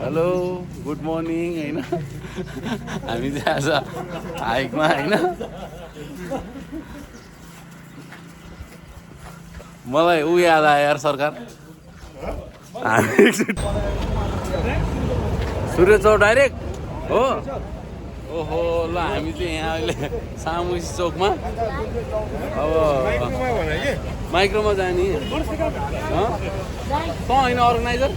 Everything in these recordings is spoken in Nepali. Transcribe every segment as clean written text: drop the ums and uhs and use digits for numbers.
हेलो गुड मर्निङ होइन हामी चाहिँ आज हाइकमा होइन मलाई ऊ याद आयो यार सरकार सूर्य चौक डाइरेक्ट हो ओहो ल हामी चाहिँ यहाँ अहिले सामुसी चोकमा अब माइक्रोमा जाने होइन अर्गनाइजर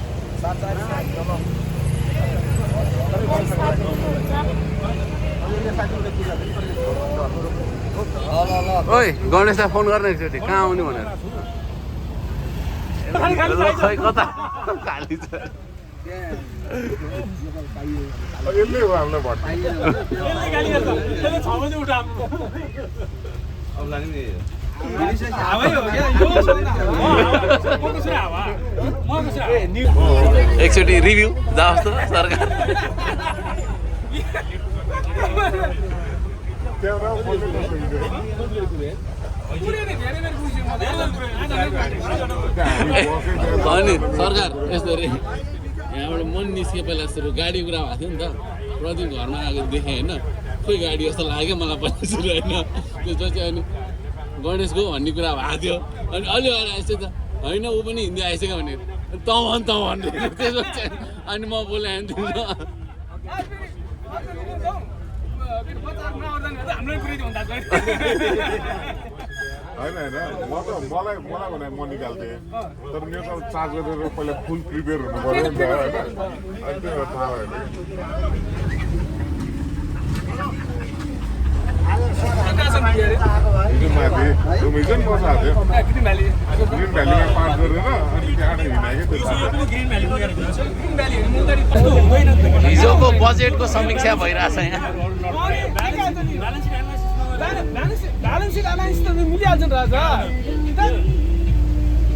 ओइ गणेशलाई फोन गर्ने एकचोटि कहाँ आउने भनेर खै कता खाली छ एकचोटि रिभ्यू जाओस् त सरकार अनि सरकार यस्तो रे यहाँबाट मन निस्के पहिला यस्तो गाडी कुरा भएको थियो नि त प्रदीप घरमा आएको देखेँ होइन खोइ गाडी जस्तो लाग्यो मलाई पहिला सुरु होइन त्यसपछि अनि गणेशको भन्ने कुरा भएको थियो अनि अलि अगाडि आइसक्यो त होइन ऊ पनि हिन्दी आइसक्यो भने त भन्ने त्यसपछि अनि म बोलाएँ होइन मलाई भने म निकाल्थेँ तर मेरो त चार्ज गरेर पहिला फुल प्रिपेयर हुनु पऱ्यो नि त होइन त्यो थाहा भएन माथि मिजन बसाएको थियो ग्रिन भ्यालीमा पार गरेर अनि त्यहाँबाट हिँडाएको हिजोको बजेटको समीक्षा भइरहेछ यहाँ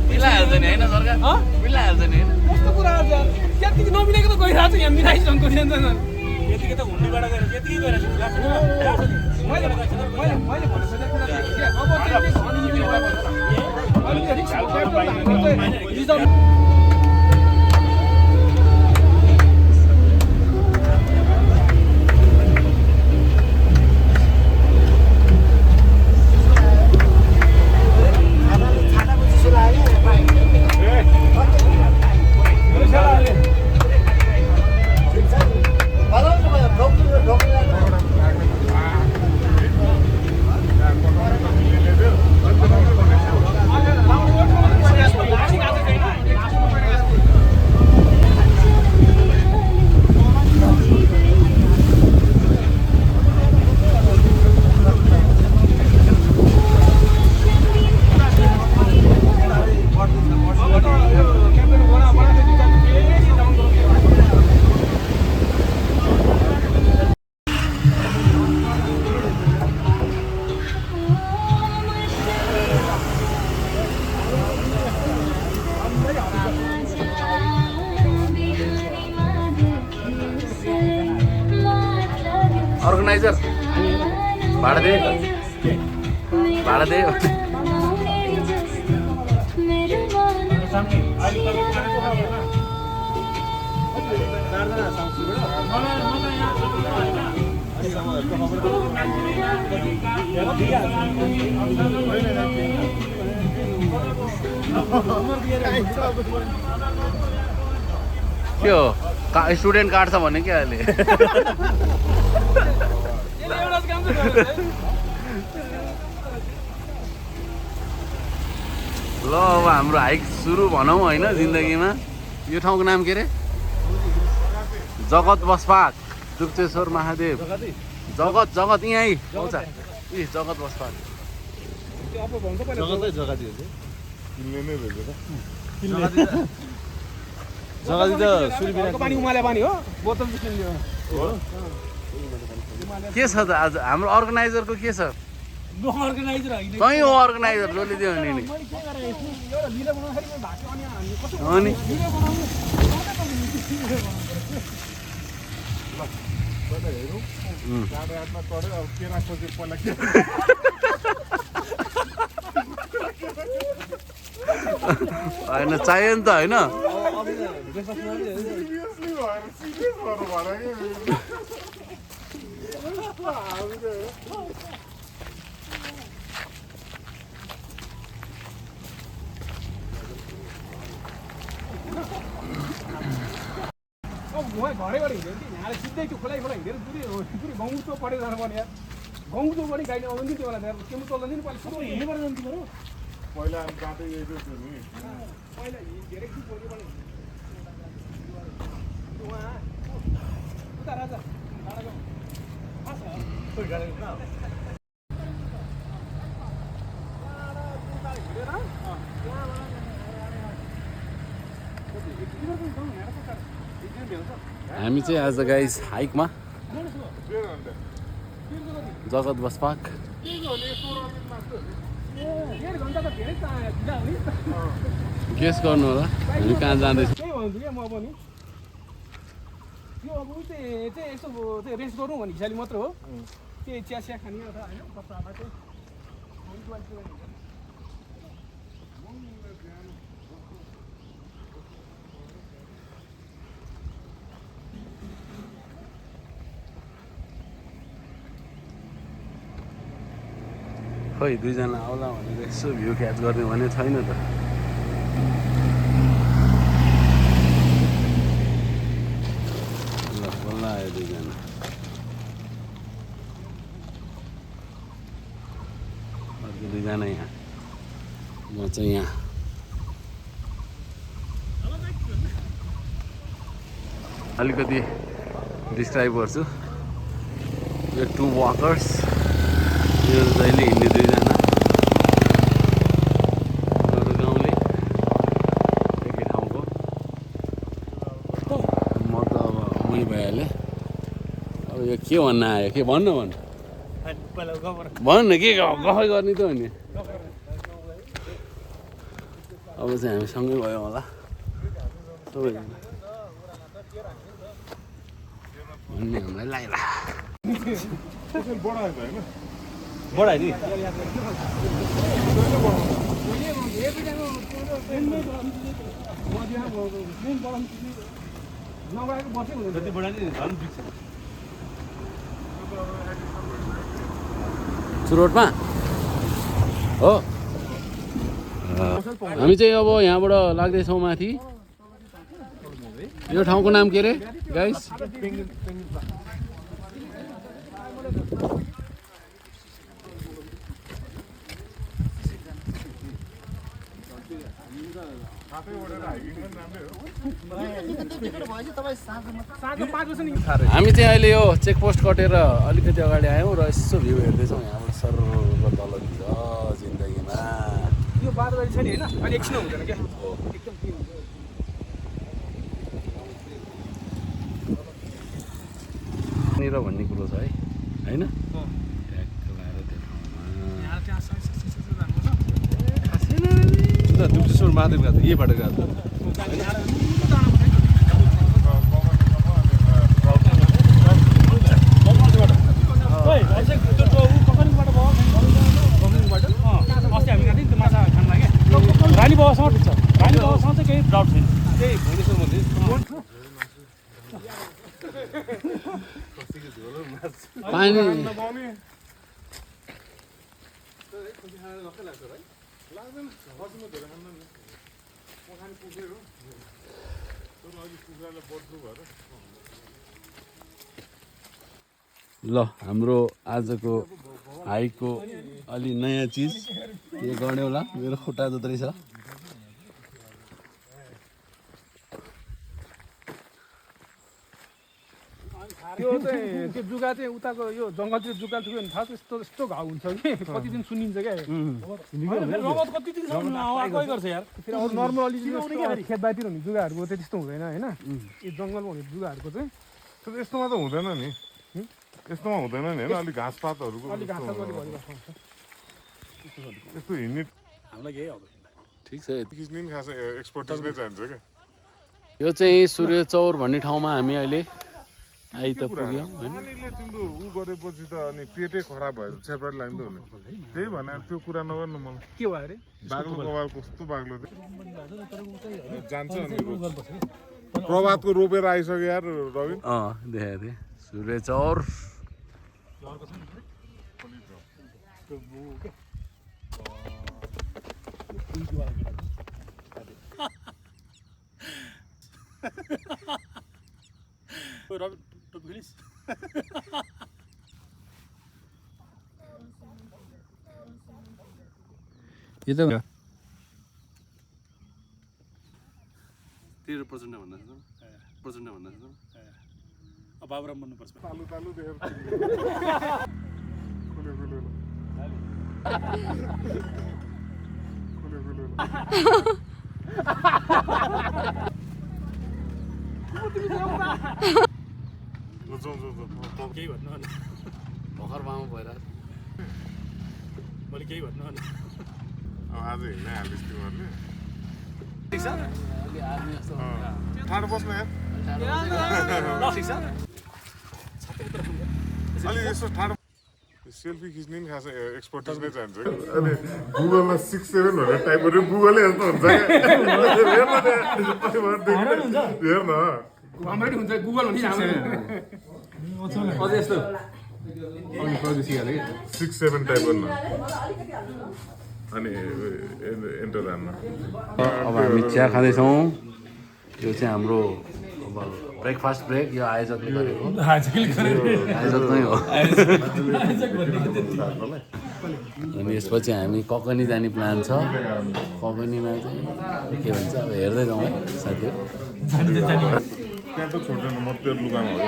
मिलाइहाल्छ नि होइन सरकार मिलाइहाल्छ नि कस्तो कुरा त्यतिकै नमिलेको त गइरहेको छ यहाँ मिलाइसक्नु यतिकै त हुन्डीबाट गएर त्यतिकै गएर मैले अर्गनाइजर भाडा दे के हो स्टुडेन्ट कार्ड छ भने के अहिले ल अब हाम्रो हाइक सुरु भनौँ होइन जिन्दगीमा यो ठाउँको नाम के अरे जगत बसपाक दुप्तेश्वर महादेव जगत यहीँ आउँछ ए जगत बसपाक के छ त आज हाम्रो अर्गनाइजरको के छ तै हो अर्गनाइजर जसले दियो भने नि अनि होइन चाहियो नि त होइन आएर सिरियस गर्नु पऱ्यो कि घरैबाट हिँड्यो कि यहाँ सिधै त्यो खोलाइ हिँडेर पुरै गाउँ चो पढेर जानुपर्ने यार गाउँ चोबाट गाडी आउँदैन नि त्यो बेला केमु चल्दैन नि पहिला सबै हिँड्नेबाट जान्थ्यो बरु पहिला बाटो यही थियो नि पहिला धेरै उहाँ उता राजा हामी चाहिँ आज गाइस हाइकमा जगत बस पार्क गेस गर्नु होला हामी कहाँ जाँदैछ त्यही भन्छु क्या म पनि यो अब चाहिँ यसो चाहिँ रेस्ट गरौँ भन्ने हिसाबले मात्र हो त्यही चिया चिया खाने अथवा होइन बस्दा चाहिँ खोइ दुईजना आउला भनेर यसो भ्यू क्याच गर्ने भने छैन त ल बल्ल आयो दुईजना अर्को दुईजना यहाँ म चाहिँ यहाँ अलिकति डिस्क्राइब गर्छु यो टु वाकर्स यो जहिले हिँड्ने दुईजना अरू गाउँले एकै ठाउँको म त अब मै भइहालेँ अब यो के भन्न आयो के भन्नु भन न के गफै गर्ने त हो नि अब चाहिँ हामी सँगै गयौँ होला सबैजना भन्ने हामीलाई लाग्ला बढायो नि त होइन चुरोटमा हो हामी चाहिँ अब यहाँबाट लाग्दैछौँ माथि यो ठाउँको नाम के अरे गाइस हामी चाहिँ अहिले यो चेकपोस्ट कटेर अलिकति अगाडि आयौँ र यसो भ्यू हेर्दैछौँ यहाँबाट सर्व तलतिर जिन्दगीमा यो बाटोबारी छ नि होइन अहिले एकछिन हुँदैन क्या एकदम क्लिन हुन्छ निर भन्ने कुरो छ है होइन दुप्टेश्वर महादेव गएको यही बाटो गएको अस्ति हामी गएको त्यो माछा खान लाग्यो रानी बाबासँग ठिक छ रानी बाबासँग चाहिँ केही डाउट छैन त्यही भुवनेश्वर मन्दिर पानी ल हाम्रो आजको हाइकको अलि नयाँ चिज यो गर्ने होला मेरो खुट्टा जत्रै छ त्यो चाहिँ त्यो जुगा चाहिँ उताको यो जङ्गलतिर जुगा थियो भने थाहा त्यस्तो यस्तो घाउ हुन्छ कि कति दिन सुनिन्छ क्या रगत कति दिन गर्छ यार फेरि अरू नर्मली खेतबारीतिर हुने जुगाहरूको चाहिँ त्यस्तो हुँदैन होइन यो जङ्गलमा हुने जुगाहरूको चाहिँ तर यस्तोमा त हुँदैन नि यस्तोमा हुँदैन नि होइन अलिक घाँसपातहरूको अलिक घाँस भइबस्छ यस्तो हिँड्ने हामीलाई केही आउँदैन ठिक छ किसिम खास एक्सपर्टिज नै चाहिन्छ क्या यो चाहिँ सूर्य चौर भन्ने ठाउँमा हामी अहिले आइ त पुग्यौँ होइन मालिकले तिम्रो ऊ गरेपछि त अनि पेटै खराब भएर छेपारी लाग्दो हुने त्यही भने त्यो कुरा नगर्नु मलाई के भयो अरे बाग्लो कबाल कस्तो बाग्लो थियो जान्छ अनि प्रभातको रोपेर आइसक्यो यार रविन देखाएको थिएँ सूर्य चौर यो त 13% भन्दा प्रचण्ड भन्दा अब बाबुराम भन्नुपर्छ तालु तालु देखेर खुले खुले खुले खुले केही भन्नु भने भर्खर मामा भइरहेको मैले केही भन्नु भने अब आज हिँड्नै हालिस् तिमीहरूले ठिक छ ठाडो बस्नु यार ल ठिक छ अलि यसो ठाडो सेल्फी खिच्ने नि खास एक्सपर्टिज नै चाहिन्छ अनि गुगलमा 6-7 भनेर टाइप गरेर गुगलै यस्तो हुन्छ हेर न हाम्रै हुन्छ गुगल हुन्छ हाम्रो अझ यस्तो 6-7 टाइप गर्न अनि एन्टर हान्न अब हामी चिया खाँदैछौँ यो चाहिँ हाम्रो अब ब्रेकफास्ट ब्रेक यो आयोजकले गरेको आयोजक नै हो अनि यसपछि हामी ककनी जाने प्लान छ ककनीमा चाहिँ के भन्छ अब हेर्दै जाउँ है साथीहरू त्यहाँ त छोड्दैन म त्यो लुगामा हो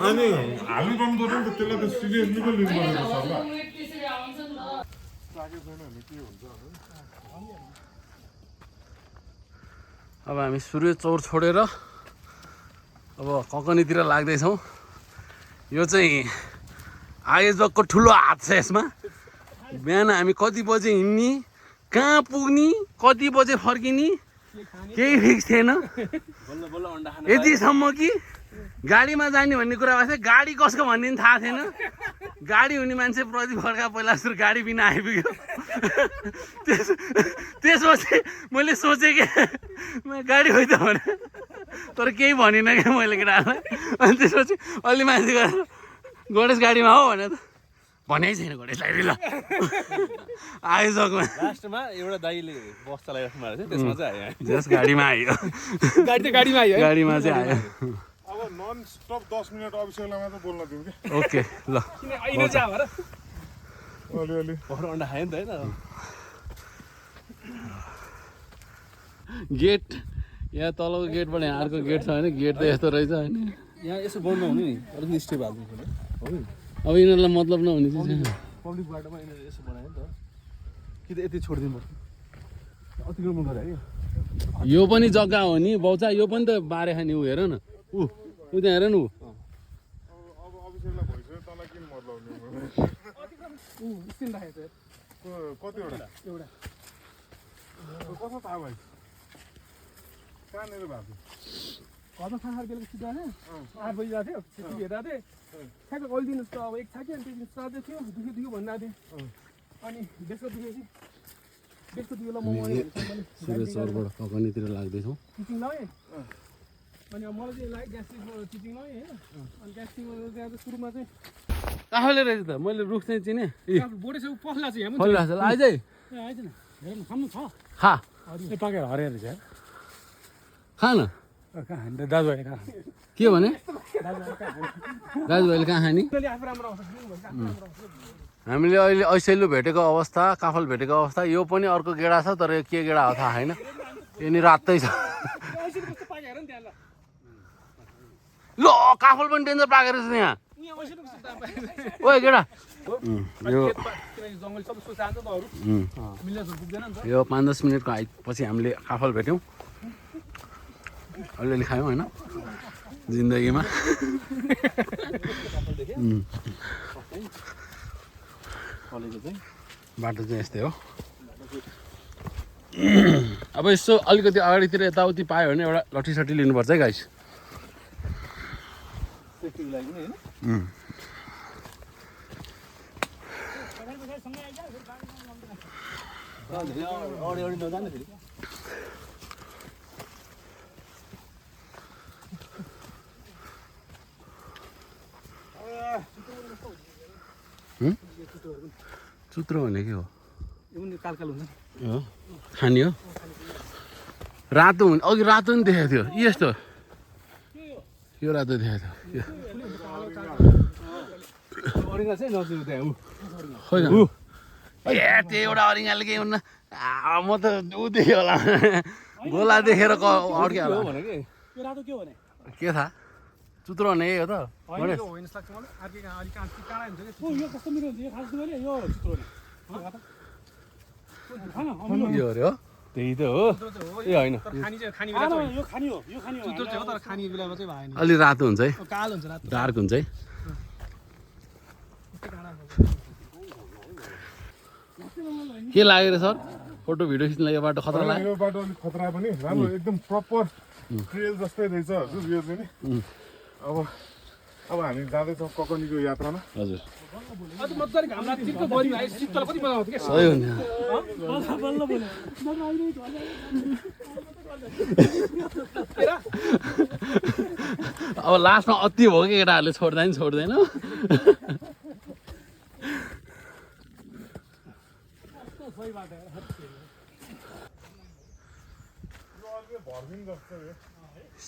अनि हामी रन गर्नु त त्यसलाई त सिरियसली पो लिनुपर्छ सरला लागेको छैन भने के हुन्छ अब हामी सूर्य चौर छोडेर अब ककनीतिर लाग्दैछौँ यो चाहिँ आयोजकको ठुलो हात छ यसमा बिहान हामी कति बजे हिँड्ने कहाँ पुग्ने कति बजे फर्किने केही फिक्स थिएन यतिसम्म कि गाडीमा जाने भन्ने कुरा भएको थियो गाडी कसको भन्ने पनि थाहा थिएन गाडी हुने मान्छे प्रदीप खड्का पहिला सुरु गाडी बिना आइपुग्यो त्यसपछि मैले सोचेँ कि गाडी होइ त भने तर केही भनिनँ क्या मैले केटाहरूलाई अनि त्यसपछि अलि मान्छे गएर गणेश गाडीमा हो भने त भनेकै छैन गणेशलाई ल आयोजकमा लास्टमा एउटा दाइले बस चलाइराख्नु भएको थियो त्यसमा चाहिँ आयो जस गाडीमा आयो गाडीमा आयो गाडीमा चाहिँ आयो अब नन स्टप 10 मिनट अभिषेकलाई मात्र बोल्न दिउँ कि ओके ल अहिले चाहिँ आएर अलिअलि भर्खर अन्डा खायो नि त होइन गेट यहाँ तलको गेटबाट यहाँ अर्को गेट छ होइन गेट त यस्तो रहेछ होइन यहाँ यसो बन्द हुने नि अलिकति स्टेप हाल्नु पर्यो हो अब यिनीहरूलाई मतलब नहुने चाहिँ छैन पब्लिक बाटोमा यिनीहरूले यसो बनायो नि त कि त यति छोडिदिनु पर्छ अतिक्रमण गरे है यो पनि जग्गा हो नि बौचा यो पनि त बारे खाने ऊ हेर न ऊ त्यहाँ हेर न ऊ अब अभिषेकलाई भइसक्यो तँलाई किन मतलब स्टिल राखेको छ कतिवटा एउटा कसो थाहा भयो कहाँनिर भएको घरमा खाना खाएर बेलुका सिधा 8 बजी गएको थियो छिटो हेरेको थिएँ ठ्याक्क कहिले दिनुहोस् त अब एक थाक्यो अनि त्यसपछि साँझै थियो दुख्यो भनिरहेको थिएँ अनि बेसको दुखेपछि बेसको दुखेलाई म सूर्य चौरबाट ककनीतिर लाग्दैछौँ टिचिङ लगाएँ अनि अब मलाई चाहिँ लाग्यो ग्यास्ट्रिकबाट टिचिङ लगाएँ होइन अनि ग्यास्ट्रिकबाट त्यहाँ चाहिँ सुरुमा चाहिँ आफैले रहेछ त मैले रुख चाहिँ चिनेँ बोडे सब पसला चाहिँ यहाँ फलिरहेको छ आइज है आइज न हेर न खानु छ खा पाकेर हराएर रहेछ खा न कहाँ हान्दै दाजुभाइ कहाँ के भने दाजुभाइले कहाँ खाने आफू राम्रो आउँछ हामीले अहिले ऐसेलु भेटेको अवस्था काफल भेटेको अवस्था यो पनि अर्को गेडा छ तर यो के गेडा हो थाहा छैन यो नि रातै छ ल काफल पनि डेन्जर पाकेर छ यहाँ ओ गेडा यो 5-10 मिनटको पछि हामीले काफल भेट्यौँ अलिअलि खायौँ होइन जिन्दगीमा बाटो चाहिँ यस्तै हो अब यसो अलिकति अगाडितिर यताउति पायो भने एउटा लट्ठीसट्ठी लिनुपर्छ है गाइस चुत्रो भने के हो यो पनि कालकाल हुन्छ हो खाने हो रातो हुने अघि रातो नि देखाएको थियो यस्तो यो रातो देखाएको थियो अरिङ्गा चाहिँ नजिक त्यहाँ खोइ ए त्यो एउटा अरिङ्गाले केही हुन्न म त ऊ देखेँ होला गोला देखेर अड्क्यो होला भनेको यो रातो के हो भने के थाहा चुत्रो भने यही हो त होइन यो होइन जस्तो लाग्छ मलाई अर्कै अलिक काँडा हुन्छ कि यो कस्तो मिठो हुन्छ यो खास मैले यो चित्रो यो अरे हो त्यही त हो ए होइन खानी चाहिँ खानी बेला यो खानी हो यो खानी हो चित्रो चाहिँ हो तर खानी बेलामा चाहिँ भएन अलि रातो हुन्छ है कालो हुन्छ रातो डार्क हुन्छ है के लाग्यो रे सर फोटो भिडियो खिच्नलाई यो बाटो खतरा लाग्यो यो बाटो अलिक खतरा पनि राम्रो एकदम प्रपर ट्रेल जस्तै रहेछ हजुर यो चाहिँ नि अब हामी जाँदैछौँ ककनीको यात्रामा हजुर अझ मजाले घाम लाग्छ चित्त बढी आयो चित्तलाई कति मजा आउँछ के सही हुन्छ बल्ल बोले अब लास्टमा अति भयो कि केटाहरूले छोड्दा नि छोड्दैन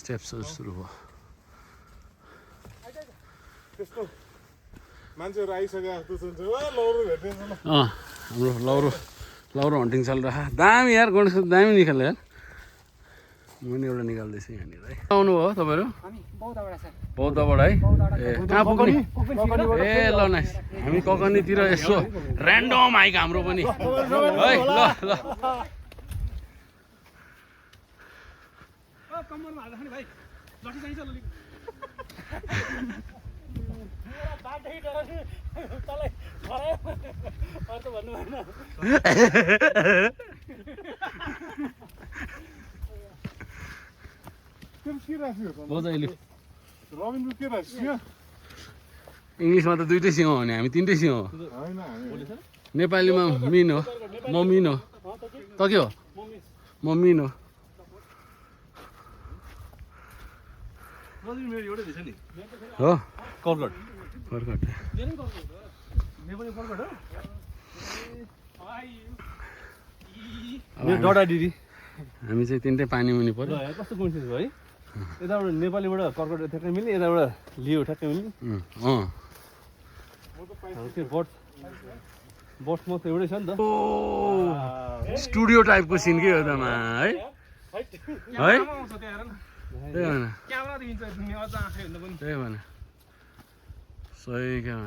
स्टेप्सहरू सुरु भयो त्यस्तो मान्छेहरू आइसक्यो जस्तो सुन्छ लौरो भेट्दैछ ल हाम्रो लौरो हन्टिङ चल रहा दामी यार गणेश दामी निकाल्यो यार म नि एउटा निकाल्दैछु यहाँनिर है आउनु हो तपाईँहरू बौद्धबाट है ए कहाँ पुग्ने ए ल नाइस हामी ककनीतिर यसो ऱ्यान्डम आइक हाम्रो पनि है ल ल कम्मरमा हाल्दा नि भाइ लट्ठी चाहिन्छ ललिक बाटै डराउने तँलाई हरायो अर्थ भन्नु भएन त्यो के राख्यो बजाइलु रविन्द्र के राख्यो इङ्ग्लिसमा त दुइटै सिंह हो भने हामी तिनटै सिंह हो होइन हामी नेपालीमा मिन हो म मिन हो त के हो म मिन हो हो कर्कट कर्कट नेपाली कर्कट हो अब डडा दिदी हामी चाहिँ तिनटै पानी मुनि पर्यो कस्तो कोइन्सिडेन्स भयो है यताबाट नेपालीबाट कर्कट ठ्याक्कै मिल्ने यताबाट लियो ठ्याक्कै मिल्ने त्यो बर्ड्स म त एउटै छ नि त स्टुडियो टाइपको सिन के हो तमा है है त्यही भन क्यामेरा देखिन्छ अझ आँखै भन्दा पनि त्यही भन सही क्या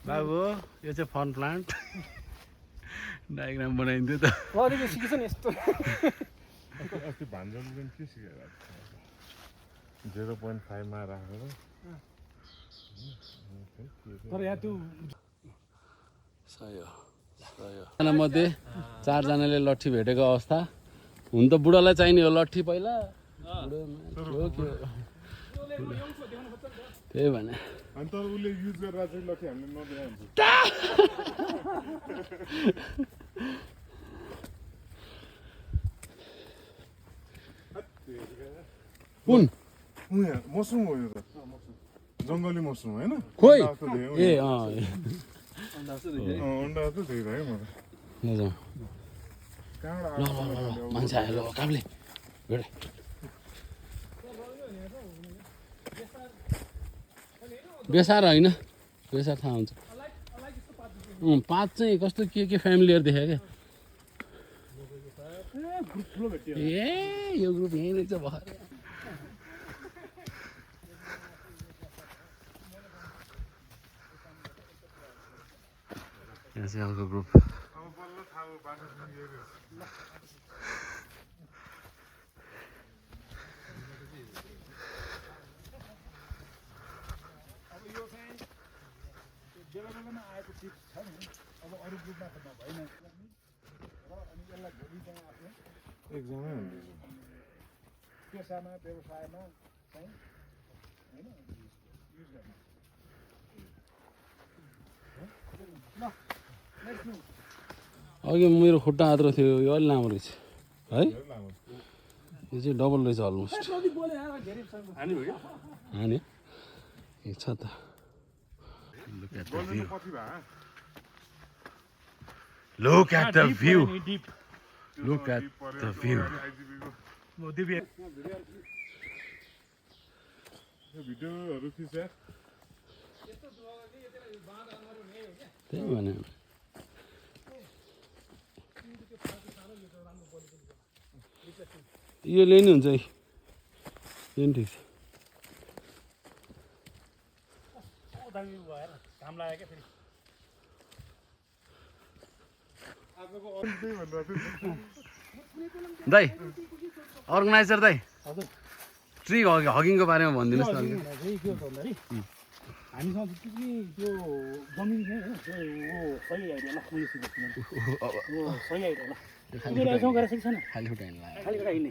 बाबु यो चाहिँ फन प्लान्ट डायग्राम बनाइदियो त अलिकति सिकेछ नि यस्तो अस्ति भान्जन पनि के सिकेर 0.5 मा राखेर तर यहाँ त्यो सही हो मध्ये 4 जनाले लट्ठी भेटेको अवस्था हुन त बुढालाई चाहिने हो लट्ठी पहिला त्यही भने अनि तर उसले युज गरेर चाहिँ लट्ठी हामीले नदेखायो कुन मसरुम हो यो त जङ्गली मसरुम होइन खोइ ए अन्डा त धेरै है म मान्छे आयो ल कामले भेटे बेसार होइन बेसार थाहा हुन्छ पात चाहिँ कस्तो के फ्यामिलियर देखायो क्या ए यो ग्रुप यहीँ रहेछ भर्खर यहाँ चाहिँ अर्को ग्रुप एकजना पेसामा व्यवसायमा चाहिँ हैन युज गर्न ल नेक्स्ट अघि मेरो खुट्टा हात्र थियो यो अलि लामो रहेछ है यो चाहिँ डबल रहेछ अलमोस्ट हान्यो ए छ त Look at the view. Look at the view. भिडियोहरू खिच त्यही भने यो लिनु हुन्छ है यो ठिक छ दाइ अर्गनाइजर दाइ ट्री हगिङको बारेमा भनिदिनुहोस् न के हो भन्दाखेरि हामीसँग जति पनि त्यो जमिन छ होइन सही आइडिया ल सही आइडिया ल गरेर सिक्छ न खाली खुट्टा हिँड्ला खालि कुरा हिँड्ने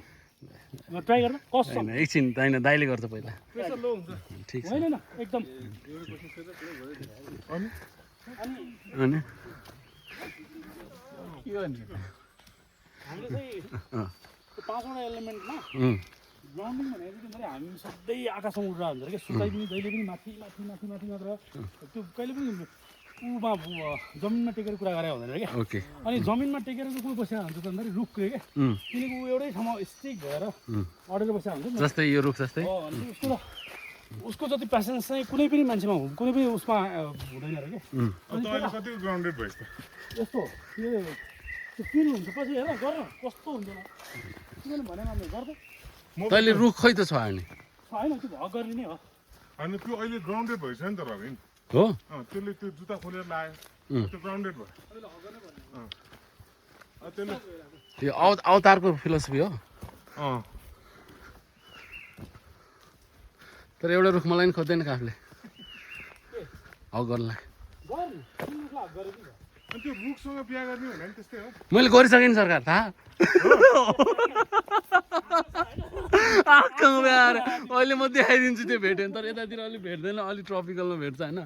ट्राई गर्न कस्तो होइन एकछिन होइन दाइले गर्छ पहिला प्रेसर लो हुन्छ ठिक छ होइन एकदम अनि हामीले चाहिँ त्यो पाँचवटा एलिमेन्टमा ग्राउन्डिङ भनेको चाहिँ हामी सधैँ आकाशमा उडेर हुन्छ क्या सुकाइ पनि जहिले पनि माथि माथि माथि माथि मात्र त्यो कहिले पनि उमा जमिनमा टेकेर कुरा गरे हुँदैन क्या ओके अनि जमिनमा टेकेर चाहिँ को बसेर हुन्छ त भन्दाखेरि रुखले क्या किनकि ऊ एउटै ठाउँमा स्टिक भएर अडेर बसेर हुन्छ जस्तै यो रुख जस्तै अनि उसको जति पेसेन्स चाहिँ कुनै पनि मान्छेमा कुनै पनि उसमा हुँदैन अरे क्या कति ग्राउन्डेड भएछ यस्तो त्यो फिल हुन्छ पछि हेर गर कस्तो हुन्छ किनभने भने मैले गर्दा तैँले रुख खै त छ हाने होइन त्यो भग गर्ने नै हो अनि त्यो अहिले ग्राउन्डेड भएछ नि त रविन हो त्यसले त्यो जुत्ता खोलेर लायो त्यो ग्राउन्डेड भयो त्यसले त्यो अवतारको फिलोसफी हो तर एउटा रुख मलाई नि खोज्दैन काफले हक गर्नलाई अनि त्यो रुखसँग बिहा गर्ने भने नि त्यस्तै हो मैले गरिसकेँ नि सरकार थाहा आँखामा बिहाएर अहिले म देखाइदिन्छु त्यो भेट्यो भने तर यतातिर अलिक भेट्दैन अलिक ट्रपिकलमा भेट्छ होइन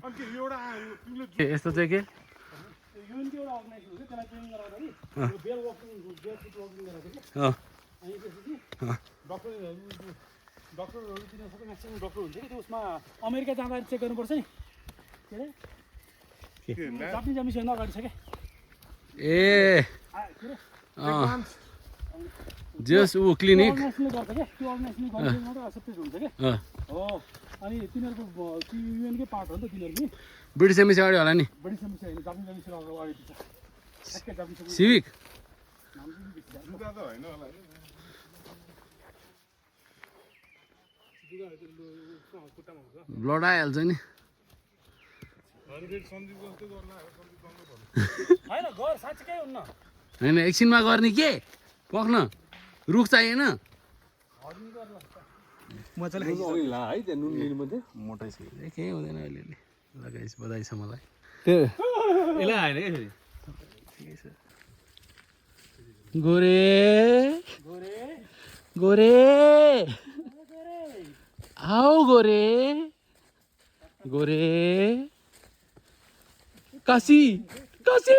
यस्तो चाहिँ के डक्टरहरू तिनीहरू सबै म्याक्सिमम् डक्टर हुन्छ कि त्यो उसमा अमेरिका जाँदाखेरि चेक गर्नुपर्छ नि के अरे जापानिज मिसन अगाडि छ क्या ए जस ऊ क्लिनिक अर्गनाइजेसनले गर्छ क्या त्यो अर्गनाइजेसनले गर्छ मात्रै एक्सेप्टेड हुन्छ क्या हो अनि तिनीहरूको युएनकै पार्ट हो नि त तिनीहरू पनि ब्रिटिस एम्बेसी अगाडि होला नि बढी समस्या होइन जापानिज मिसन अगाडि छ ठ्याक्कै जापानिज सिभिक जुत्ता त होइन होला ब्लड आइहाल्छ नि होइन घर साँच्चीकै हुन्न होइन एकछिनमा गर्ने के पख्न रुख चाहिएन केही हुँदैन अहिले लगाइस बधाई छ मलाई गोरे गोरे आओ गोरे गोरे काशी काशी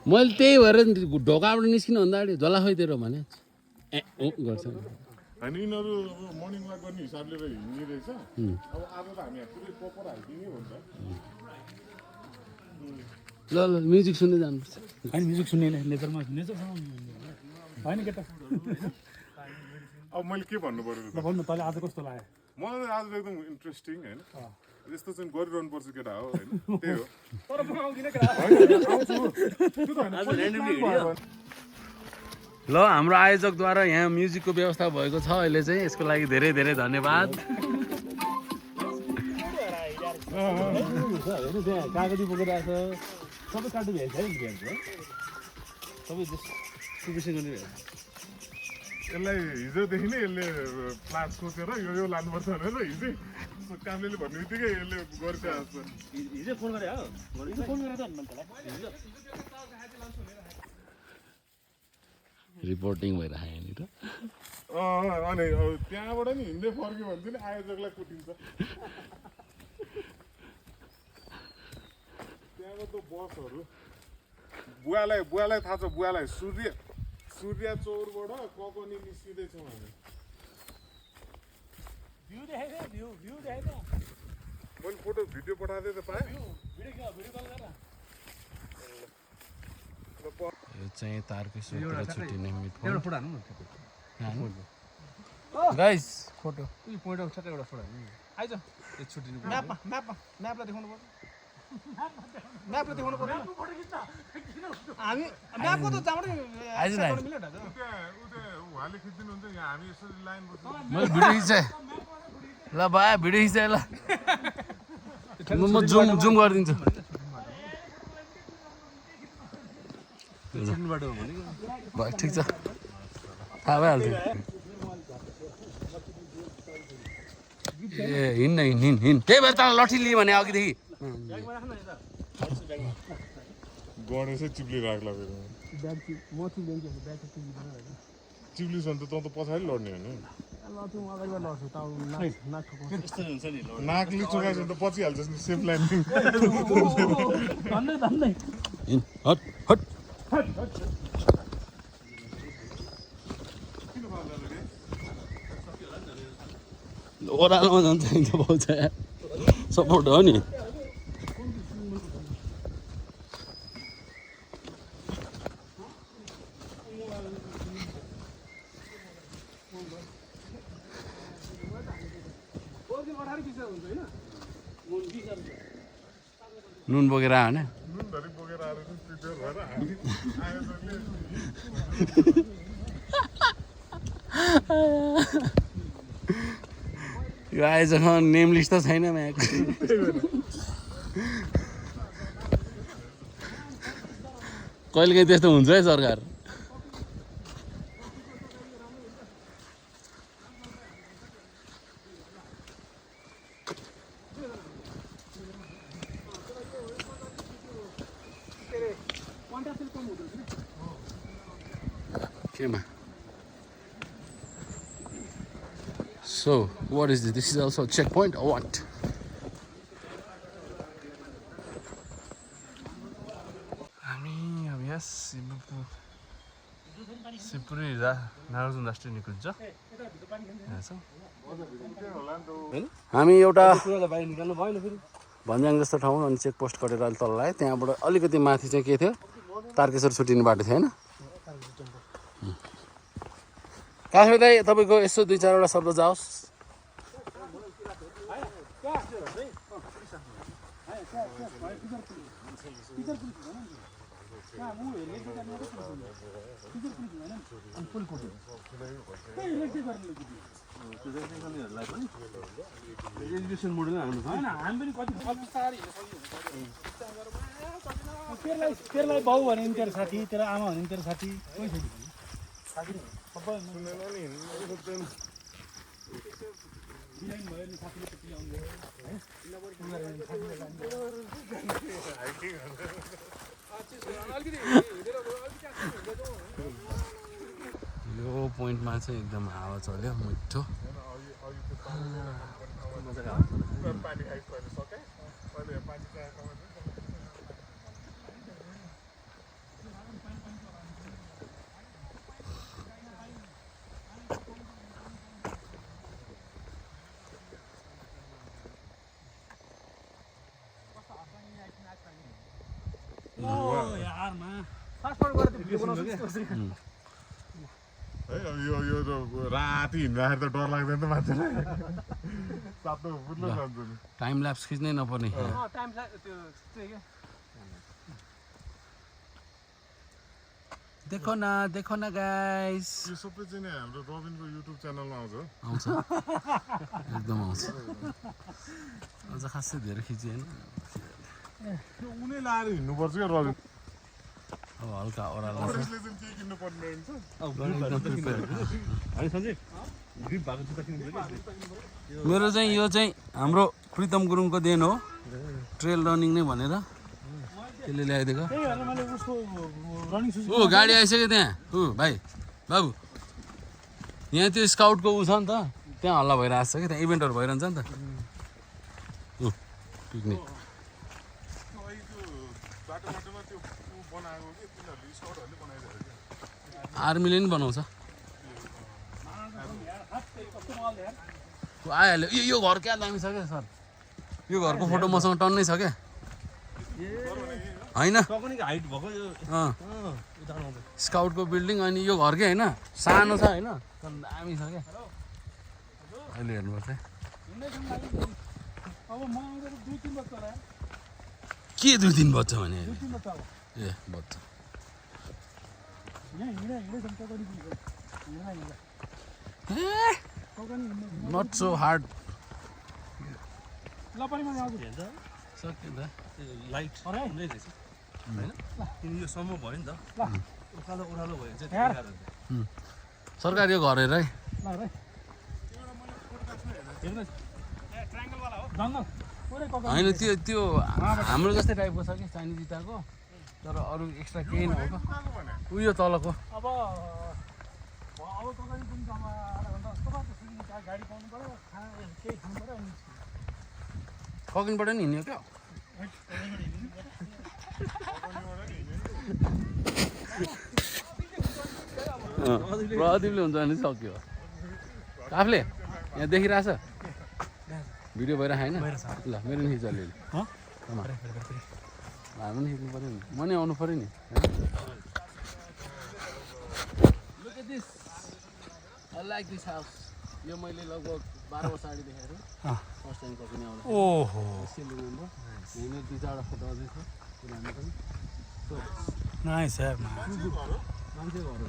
मैले त्यही भएर ढोकाबाट निस्किनु भन्दा अगाडि झोला खोइदिएर भने ए गर्छ होइन यिनीहरू अब मर्निङ वाक गर्ने हिसाबले त हिँड्ने रहेछ अब आज त हामी पुरै प्रपर हाइकिङै हुन्छ ल ल म्युजिक सुन्दै जानुपर्छ होइन म्युजिक सुन्ने नेचरमा नेचरसँग होइन केटा अब मैले के भन्नु पऱ्यो ल भन्नु तैँले आज कस्तो लाग्यो मलाई आज एकदम इन्ट्रेस्टिङ होइन यस्तो चाहिँ गरिरहनु पर्छ केटा हो होइन त्यही हो तर म आउँदिनँ केटा ल हाम्रो आयोजकद्वारा यहाँ म्युजिकको व्यवस्था भएको छ अहिले चाहिँ यसको लागि धेरै धेरै धन्यवाद कागती बोकेर आएको सबै काटु भ्याइन्छ है सबै सुपेसन गर्ने यसलाई हिजोदेखि नै यसले प्लान सोचेर यो लानुपर्छ भनेर हिजै कामले भन्ने बित्तिकै यसले गरिरहेको छ हिजो फोन गरे हो हिजो फोन गरेर रिपोर्टिङ भइरहेको यहाँनिर अनि त्यहाँबाट नि हिँड्दै फर्क्यो भने चाहिँ आयोजकलाई कुटिन्छ त्यहाँको त बसहरू बुवालाई थाहा छ बुवालाई सूर्य चौरबाट ककनी निस्किँदैछौँ हामी मैले फोटो भिडियो पठाएको थिएँ त पाएँ यो चाहिँ तारकेश्वरतिर छुट्टिने meet point guys photo point आउँछ एउटा फोटो आइज त्यो छुट्टिनु म्यापलाई देखाउनु पर्छ म्यापलाई देखाउनु पर्छ हामी म्यापको त जाँदै आइज न उता उहाँले खिचिदिनुहुन्छ यहाँ हामी यसरी लाइन बस्छौँ मैले भिडियो खिचाएँ ल भाइ भिडियो खिचाएँ ल म जुम गरिदिन्छु भयो ठिक छ थाहा भइहाल्थ्यो ए हिँड्न त्यही भएर तँलाई लट्ठी लिएँ भने अघिदेखि गणेशै चिप्लिराख्ला फेरि चिप्लिस भने त तँ त पछाडि लड्ने होइन नाकले चोकाएछ भने त पचिहाल्छस् नि सेफ लाइन हट हट ओह्रालोमा जान्छ नि त पाउँछ सपोर्ट हो नि नुन बोकेर आयो होइन नुनधरि बोकेर आएर प्रिपेयर भएर हामी यो आयोजक नेम लिस्ट त छैन म्याक कहिलेकाहीँ त्यस्तो हुन्छ है सरकार केमा So, what is this? This is also a checkpoint or what? हामी अब यहाँ सिपुरी नागार्जुन राष्ट्रिय निकुञ्ज हामी एउटा भन्ज्याङ जस्तो ठाउँ अनि चेकपोस्ट गरेर अहिले तल आयो त्यहाँबाट अलिकति माथि चाहिँ के थियो तारकेश्वर छुट्टिने बाटो थियो होइन काश्मीर दाइ तपाईँको यसो 2-4 शब्द जाओस् एजुकेसन मोडल हामी पनि कति तेरोलाई बाउ भने तेरो साथी तेरो आमा भने तेरो साथी कोही छैन साथी यो पोइन्टमा चाहिँ एकदम हावा चल्यो मिठो यो राति हिँड्दाखेरि त डर लाग्दैन त मान्छेलाई सातो फुट्लो जान्छ नि टाइम ल्याप्स खिच्नै नपर्ने देखो न गाइस यो सबै चाहिँ नि हाम्रो रबिनको युट्युब च्यानलमा आउँछ एकदम आउँछ अझ खासै धेरै खिच्यो होइन उनी लाएर हिँड्नुपर्छ क्या रबिन अब हल्का ओह्रालो छ पुलिसले चाहिँ के किन्नु पर्ने हुन्छ मेरो चाहिँ यो चाहिँ हाम्रो प्रितम गुरुङको देन हो ट्रेल रनिङ नै भनेर त्यसले ल्याइदिएको ओ गाडी आइसक्यो त्यहाँ ऊ भाइ बाबु यहाँ त्यो स्काउटको ऊ छ नि त त्यहाँ हल्ला भइरहेको छ कि त्यहाँ इभेन्टहरू भइरहन्छ नि त ऊ पिकनिक आर्मीले नि बनाउँछ आइहाल्यो यो घर क्या दामी छ क्या सर यो घरको फोटो मसँग टन्नै छ क्या होइन स्काउटको बिल्डिङ अनि यो घर के होइन सानो छ होइन तर दामी छ क्या अहिले हेर्नुपर्छ के 2-3 बच्चा भने ए बच्चा नट सो हार्ड लाइट यो सम्म भयो नि त उकालो ओह्रालो भयो चाहिँ सरकार यो घर हेर है होइन त्यो हाम्रो जस्तै टाइपको छ कि चाइनिज इँटाको तर अरू एक्स्ट्रा केही नभएको उयो तलको अब तपाईँ पनि आधा घन्टा जस्तो गाडी पाउनु पऱ्यो केही खानु पऱ्यो ककिनबाट नि हिँड्यो क्या प्रदीपले हुन्छ भने सक्यो आफूले यहाँ देखिरहेछ भिडियो भइरहेको होइन ल मेरो नि खिच अलिअलि हामी पनि खिच्नु पऱ्यो नि म नि आउनु पऱ्यो नि यो मैले लगभग 12 वर्ष अगाडि देखाएको फर्स्ट टाइम कपिनी आउँदा ओहो मेरो 2-4 फोटो अझै छ पुरानो पनि नाइस यार मान्छेको घर हो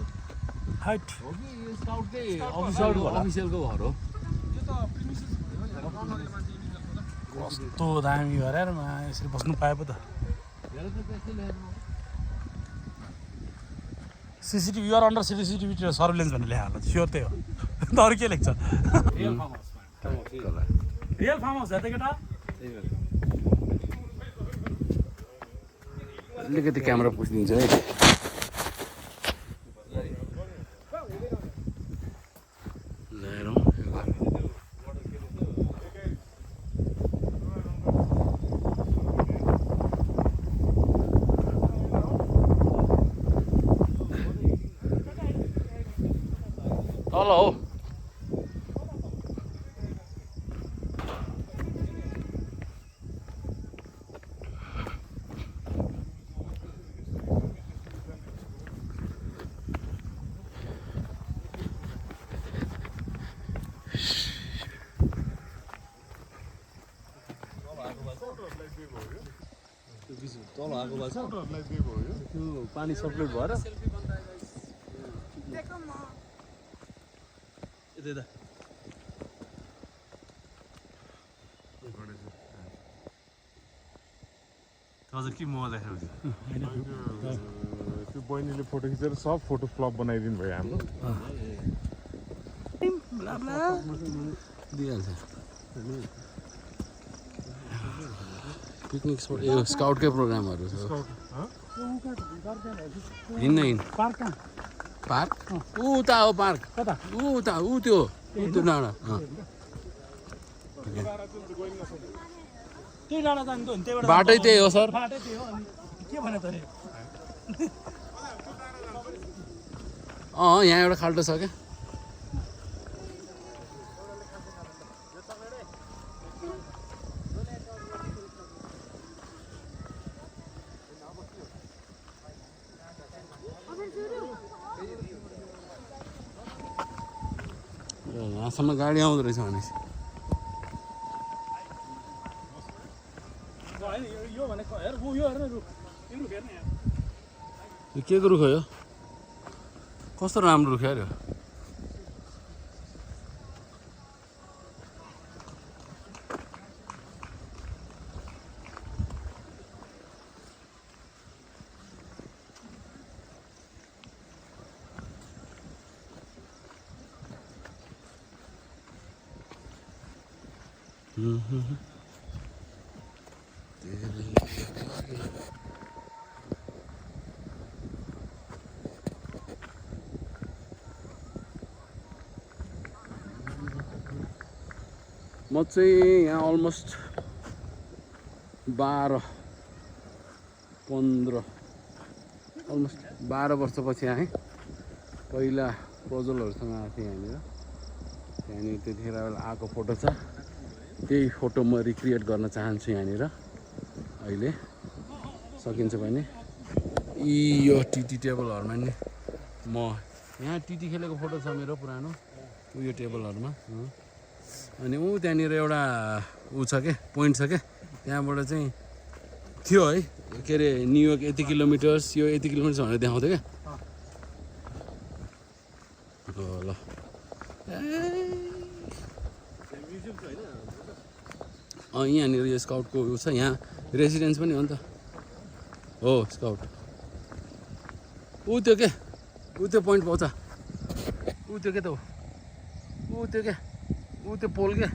हाइट कि यो स्काउटकै अफिसियलको घर हो कस्तो दामी घर यार यसरी बस्नु पाए पो त CCTV you're under CCTV surveillance भनेर लेखाएको स्योर त्यही हो त अरू के लेख्छ रियल फार्म हाउस हेर्दै केटा अलिकति क्यामेरा पुछिदिन्छ है तल हो तल आएको भएछ त्यो पानी सर्कुलेट भएर हजुर के मोबाइल देखाएको त्यो बहिनीले फोटो खिचेर सब फोटो फ्लप बनाइदिनु भयो हाम्रो दिइहाल्छ पिकनिक स्पट यो स्काउटकै प्रोग्रामहरू छ हिँड्न पार्क उता हो पार्क कता उता ऊ त्यो डाँडा त्यही डाँडा जानु त त्यहीबाट बाटै त्यही हो सर बाटै त्यही हो अनि के भने त यहाँ एउटा खाल्टो छ क्या यहाँसम्म गाडी आउँदो रहेछ भनेपछि यो भनेको हेर यो हेर्न रुख हेर्न यो के को रुख हो यो कस्तो राम्रो रुख यार यो म चाहिँ यहाँ अलमोस्ट 12-15 अलमोस्ट 12 वर्षपछि आएँ। पहिला प्रज्वलहरूसँग आएको थिएँ यहाँनिर। त्यहाँनिर त्यतिखेर आएको फोटो छ, त्यही फोटो म रिक्रिएट गर्न चाहन्छु यहाँनिर। अहिले सकिन्छ भने यो टिटी टेबलहरूमा नि म यहाँ टिटी खेलेको फोटो छ मेरो पुरानो यो टेबलहरूमा। अनि त्यहाँनिर एउटा छ के पोइन्ट छ क्या, त्यहाँबाट चाहिँ थियो है के अरे न्युयोर्क यति किलोमिटर्स, यो यति किलोमिटर्स भनेर देखाउँथ्यो क्या। ल यहाँनिर यो स्काउटको उयो छ, यहाँ रेसिडेन्स पनि हो नि त। हो स्काउट त्यो के त्यो पोइन्ट पाउँछ, त्यो के त हो त्यो के त्यो पोल के,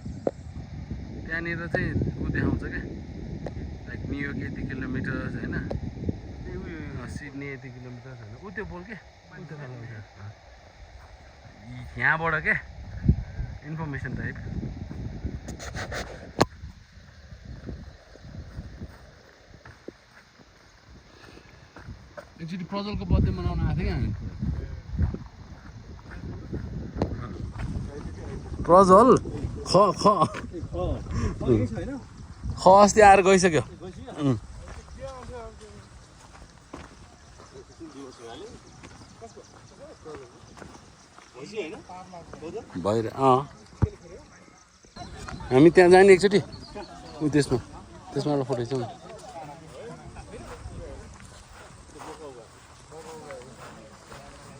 त्यहाँनिर चाहिँ देखाउँछ क्या, लाइक न्युयोर्क यति किलोमिटर्स होइन, सिडनी यति किलोमिटर्स होइन, त्यो पोल के यहाँबाट क्या इन्फर्मेसन टाइप। एक्चुअली प्रज्वलको बर्थडे मनाउन आएको थियो क्या हामी। प्रज्वल अस्ति आएर गइसक्यो। भएर हामी त्यहाँ जाने एकचोटि त्यसमा एउटा फोटो खिचौँ न।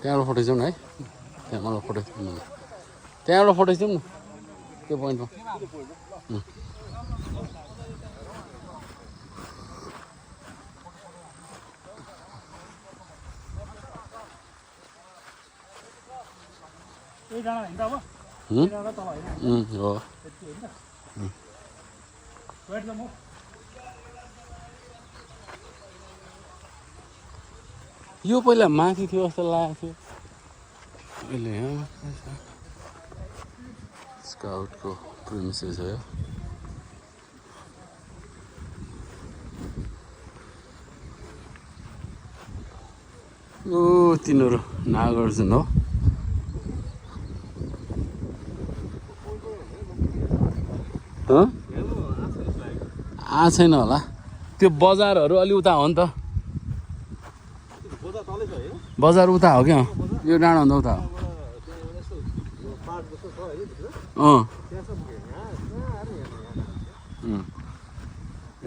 त्यहाँ एउटा फोटो खिचौँ न है, त्यहाँ मलाई फोटो त्यहाँ एउटा फोटो खिचौँ न त्यो पोइन्टमा। हो यो पहिला माथि थियो जस्तो लागेको थियो अहिले। स्काउटको प्रिमिसेस हो यो। तिनीहरू नागार्जुन हो। छैन होला, त्यो बजारहरू अलि उता हो नि त, बजार उता हो क्या, यो डाँडाभन्दा उता हो।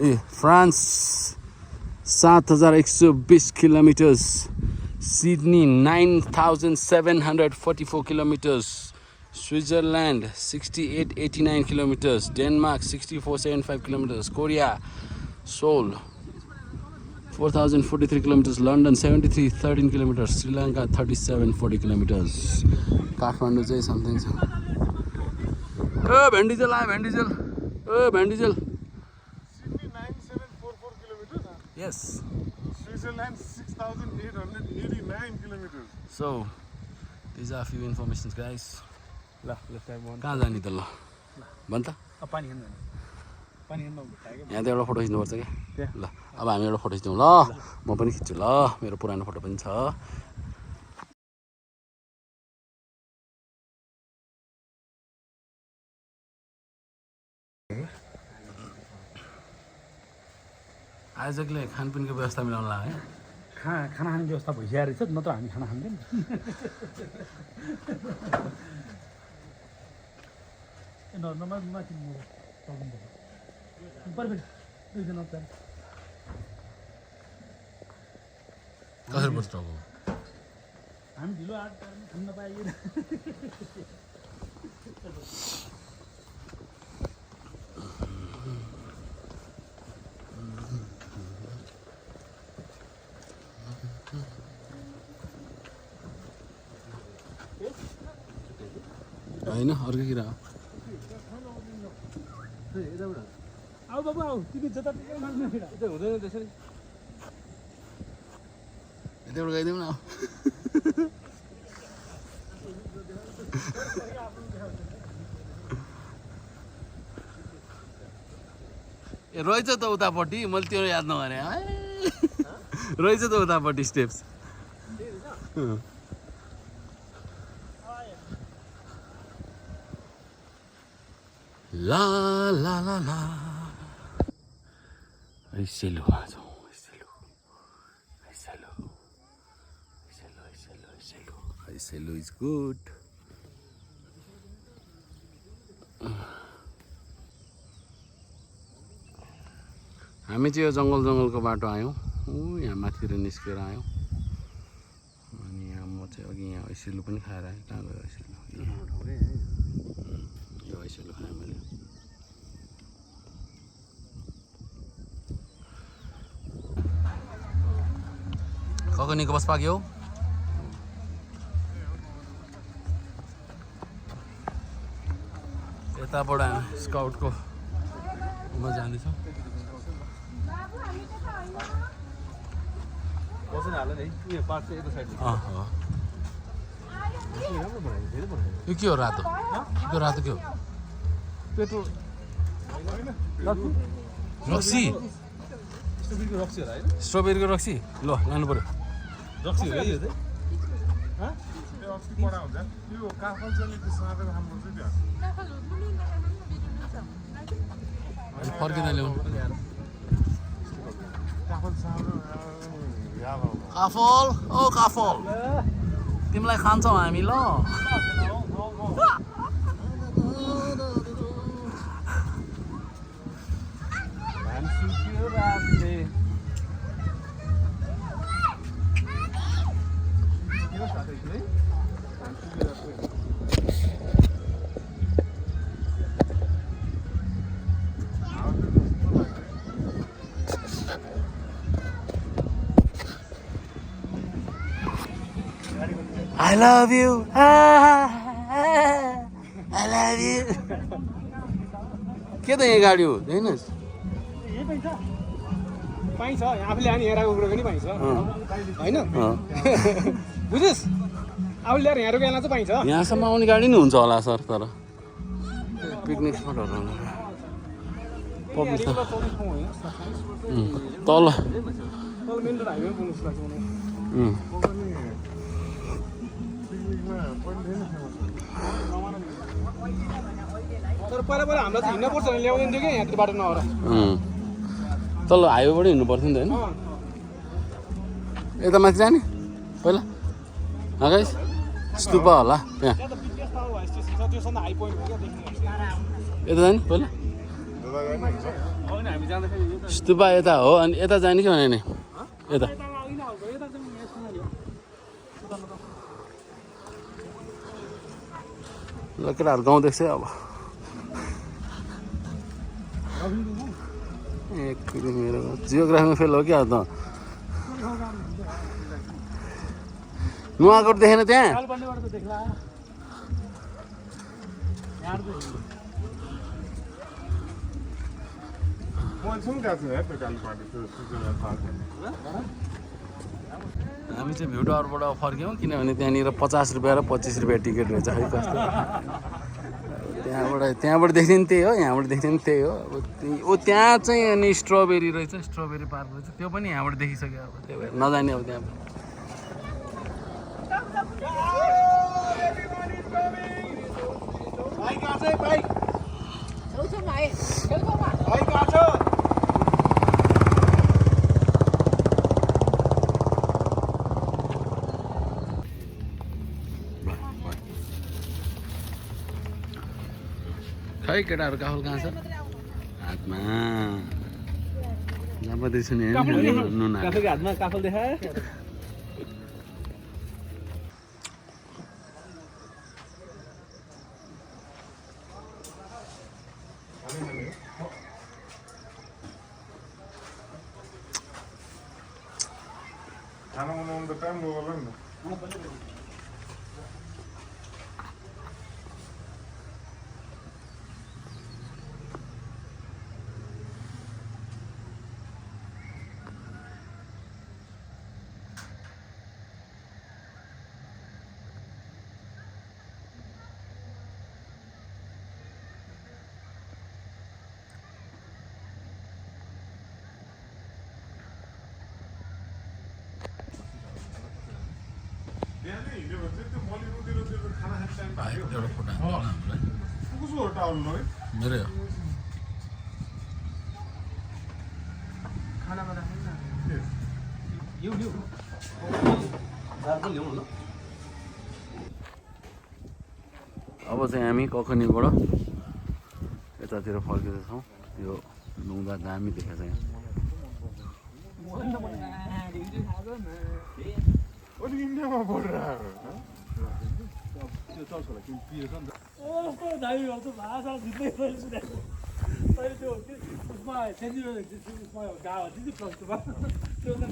ए France 7120 kilometres, Sydney 9744 kilometres, Switzerland 6889 kilometres, Denmark 6475 kilometres, Korea Seoul 4043 kilometres, London 7313 kilometres, Sri Lanka 3740 kilometres, Kathmandu चाहिँ समथिङ छ। भेन्डिजेल आयो, भेन्डिजेल भेन्डिजेल। Sydney 9744 kilometre, yes, Switzerland 6889 kilometre. So these are few informations guys. ल कहाँ जाने त? ल भन् त। पानी यहाँ त एउटा फोटो खिच्नुपर्छ क्या। ल अब हामी एउटा फोटो खिच्छौँ। ल म पनि खिच्छु। ल मेरो पुरानो फोटो पनि छ। आयोजकले खानपिनको व्यवस्था मिलाउन लाग्यो। खाना खाने व्यवस्था भइसकेको रहेछ, नत्र हामी खाना खाँदैन। कसरी बस्छ अब? हामी ढिलो आठ खान पाइएन। होइन अर्कै किरा हो। आऊ बाबु आऊ, तिमी जताततै माग्नु फेरि यता हुँदैन त्यसरी। यताबाट गइदिउँ न। ए रहेछ त उतापट्टि, मैले त्यो याद नगरेँ। रहेछ त उतापट्टि स्टेप्स। ला ला ला ला ऐसेलुमा जाउँ ऐसेलु इज गुड हामी चाहिँ यो जङ्गलको बाटो आयौँ यहाँ माथितिर निस्केर आयौँ अनि यहाँ म चाहिँ अघि यहाँ ऐसेलु पनि खाएर आएँ कहाँ गयो ऐसेलु यो ऐसेलु खाएँ मैले ककनीको बस पाक्यो यताबाट हामी स्काउटको मा जाँदैछौँ यो के हो रातो यो रातो के हो पेट्रोल रक्सी स्ट्रबेरीको रक्सी ल लानु पर्यो रक्सी हो यो चाहिँ यो काफल चाहिँ त्यो साँधेर राम्रो चाहिँ त्यो फर्किँदा ल्याउनु काफल साँधेर काफल ओ काफल तिमीलाई खान्छौ हामी ल I love you. I love you. के त यहाँ गाडी हो हेर्नुहोस् पाइन्छ आफूले आनी हेराको कुरो पनि पाइन्छ होइन बुझिस् आफूले ल्याएर यहाँ रोकेला चाहिँ पाइन्छ यहाँसम्म आउने गाडी नै हुन्छ होला सर तर पिकनिक स्पटहरू पब्लिक तल मेन रोड हाइवे पुग्नु जस्तो लाग्छ तर पहिला हामीलाई चाहिँ हिँड्न पर्छ भने ल्याउँदैन थियो कि यहाँतिर बाटो नआएर तल हाइवेबाट हिँड्नु पर्थ्यो नि त होइन यता माथि जाने पहिला गाइस स्तुपा होला त्यहाँ यता जाने पहिला स्तुपा यता हो अनि यता जाने कि भने नि यता ल केटाहरू गाउँ देख्छ अब मेरो जियोग्राफीमा फेल हो क्या त नुवाकोट देखेन त्यहाँ हामी चाहिँ भ्यू टावरबाट फर्क्यौँ किनभने त्यहाँनिर 50 रुपियाँ र 25 रुपियाँ टिकट रहेछ है कस्तो त्यहाँबाट देख्थ्यो नि त्यही हो यहाँबाट देख्थ्यो नि त्यही हो अब त्यहाँ चाहिँ अनि स्ट्रबेरी रहेछ स्ट्रबेरी पार्क रहेछ त्यो पनि यहाँबाट देखिसक्यो अब त्यही भएर नजाने अब त्यहाँ खै केटाहरू काफल कहाँ छ हातमा जहाँ पर्दैछु नि नुन हातमा काफल देखा खाना बनाउनु त टाइम गयो होला नि हिँड्यो भने चाहिँ त्यो मलिरोतिर खाना खाने टाइम भाइ एउटा फोटो हान्नु न हामीलाई कसो हो टाउन है मेरै हो खानामा राख्नु न यो अब चाहिँ हामी कखनीबाट यतातिर फर्किँदैछौँ यो ढुङ्गा दामी देखेको छ यहाँ अनि इन्डियामा पढेर भाषा जित्दै पहिले सुनेको तैँले त्यो उसमा सेन्चुरी उसमा गाओ दिदी प्लस टूमा त्यो त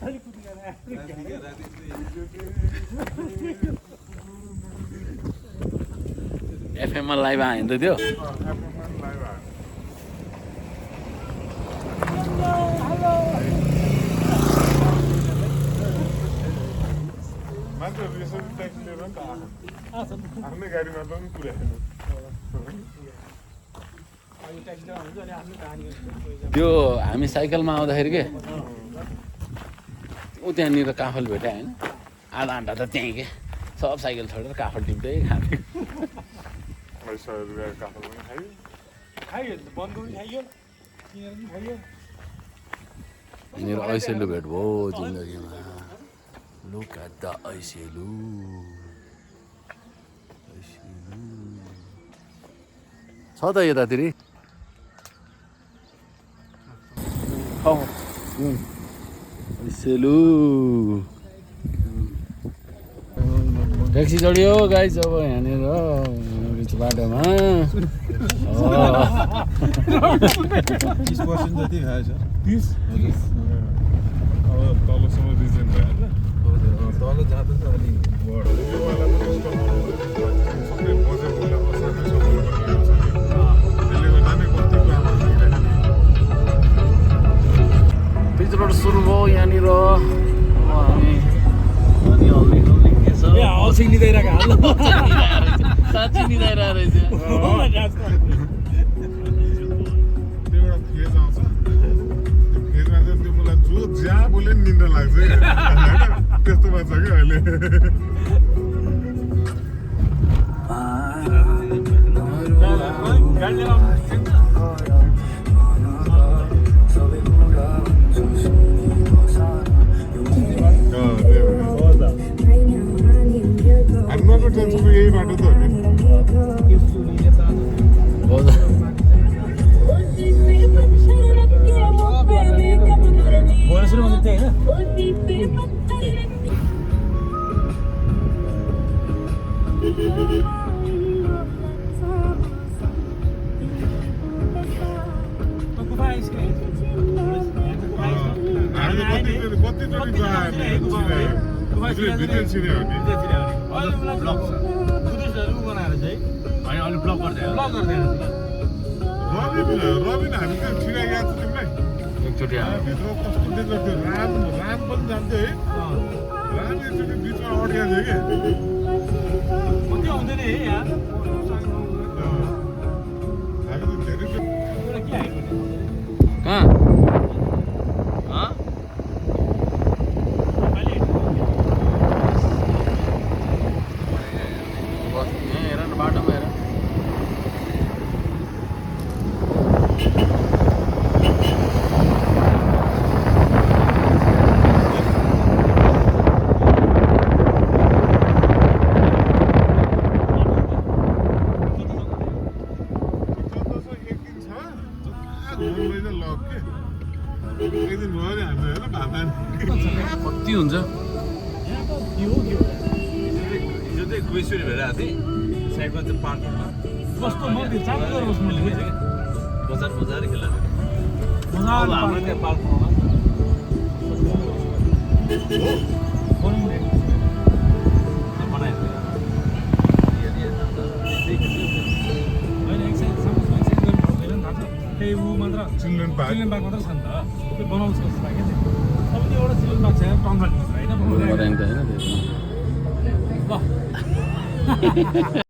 अहिले कुदिँदैन एफएममा लाइभ हान्दै थियो मान्छेहरू यसरी ट्याक्सी लिएर नि त आफ्नै गाडीमा पनि पुर्याएन त्यो हामी साइकलमा आउँदाखेरि के ऊ त्यहाँनिर काफल भेट्यो होइन आधा घन्टा त त्यहीँ के सब साइकल छोडेर काफल टिप्दै खाँदै 100 रुपियाँको काफल पनि खायो खाइयो बन्द पनि खाइयो किनेर पनि खाइयो यहाँनिर ऐसेलु भेट भयो जिन्दगीमा लुक एट द ऐसेलु छ त यतातिर ऐसेलु ट्याक्सी चढ्यो गाई अब यहाँनिर बिच बाटोमा 30% जति खाएछ 30 अब तलसम्म रिजन भइहाल्छ तल जाँदा चाहिँ अलिक बढ यो वाला पनि सबै बजेटभन्दा असाध्यै सजिलो बनाएको छ नि त्यसले गर्दा नै कति काम भइरहेको पिच रोड सुरु भयो यहाँनिर अब हामी अनि हल्ली के छ हौसी लिँदैरहेको हाल साँच्ची निधाइरहेको रहेछ त्यो एउटा फेज आउँछ त्यो फेजमा चाहिँ त्यो मलाई जो जहाँ बोले नि निन्द्रा लाग्छ क्या होइन त्यस्तोमा छ क्या अहिले नुवाकोट जान्छको यही बाटो त हो नि हो त भुवनेश्वर मन्दिर त्यही होइन हामीले कतिचोटि गयो भित्र छिर्यो भने रबिन हामी चाहिँ छिराइरहेको छ तिमीलाई एकचोटि भित्र कस्तो देख्छ त्यो राम पनि जान्थ्यो है राम एकचोटि बिचमा अड्किएको थियो कि आउँदैन है यहाँ हामी त धेरै कहाँ हेर न बाटोमा हेर कति हुन्छ गुइसुरी भएर आएको थिएँ साइडमा चाहिँ पार्कमा कस्तो मन्दिर चाँडो गरेर बस्नु बजार बजार खेला मजा हाम्रो त्यहाँ पार्कमा त्यही ऊ मात्र चिल्ड्रेन पार्क चिल्ड्रेन पार्क मात्र छ नि त त्यो बनाउँछ जस्तो लाग्यो नि अब त्यो एउटा चिल्ड्रेन पार्क छ टङ्गल होइन होइन ल